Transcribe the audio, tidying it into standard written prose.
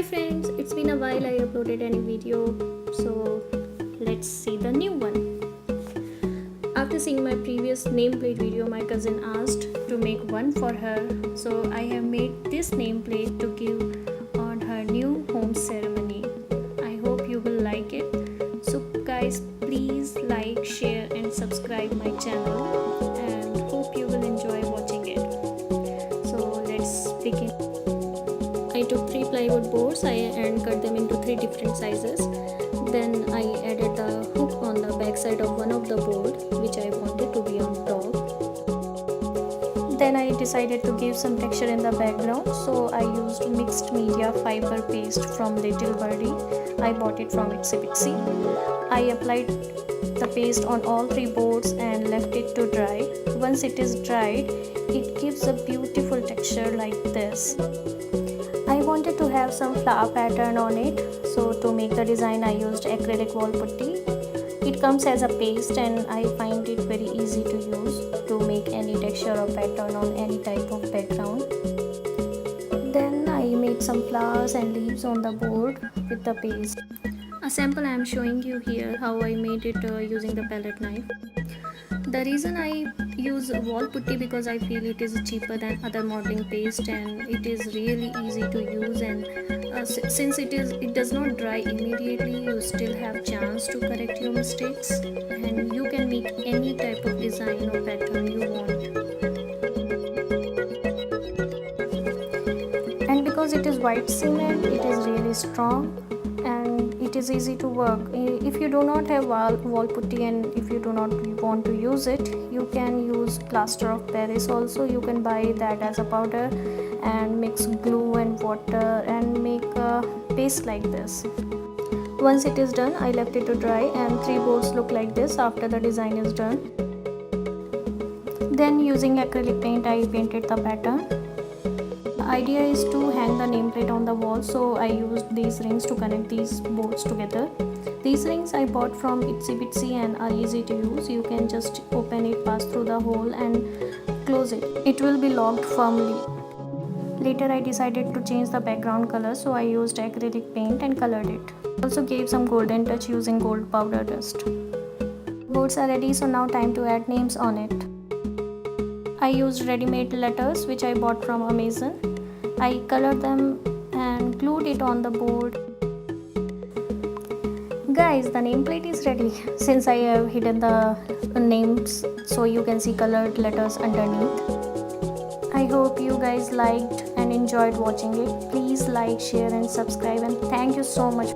Hi friends, it's been a while I uploaded any video, so let's see the new one. After seeing my previous nameplate video, my cousin asked to make one for her, so I have made this nameplate to give on her new home ceremony. I hope you will like it. So guys, please like, share and subscribe my channel and hope you will enjoy watching it. So let's begin. I took 3 plywood boards and cut them into 3 different sizes. Then I added the hook on the back side of one of the board which I wanted to be on top. Then I decided to give some texture in the background, so I used mixed media fiber paste from Little Birdie. I bought it from Itsy Bitsy. I applied the paste on all 3 boards and left it to dry. Once it is dried, it gives a beautiful texture like this. I wanted to have some flower pattern on it, so to make the design I used acrylic wall putty. It comes as a paste and I find it very easy to use to make any texture or pattern on any type of background. Then I made some flowers and leaves on the board with the paste. A sample I am showing you here how I made it using the palette knife. The reason I use wall putty because I feel it is cheaper than other modeling paste and it is really easy to use, and since it does not dry immediately, you still have chance to correct your mistakes and you can make any type of design or pattern you want. And because it is white cement, it is really strong and it is easy to work. If you do not have wall putty and if you do not want to use it, you can use plaster of Paris also. You can buy that as a powder and mix glue and water and make a paste like this. Once it is done, I left it to dry and 3 boards look like this after the design is done. Then using acrylic paint, I painted the pattern. The idea is to hang the nameplate on the wall, so I used these rings to connect these boards together. These rings I bought from Itsy Bitsy and are easy to use. You can just open it, pass through the hole and close it. It will be locked firmly. Later I decided to change the background color, so I used acrylic paint and colored it. Also gave some golden touch using gold powder dust. Boards are ready, so now time to add names on it. I used ready-made letters which I bought from Amazon. I colored them and glued it on the board. Guys, the nameplate is ready. Since I have hidden the names so you can see colored letters underneath. I hope you guys liked and enjoyed watching it. Please like, share and subscribe, and thank you so much.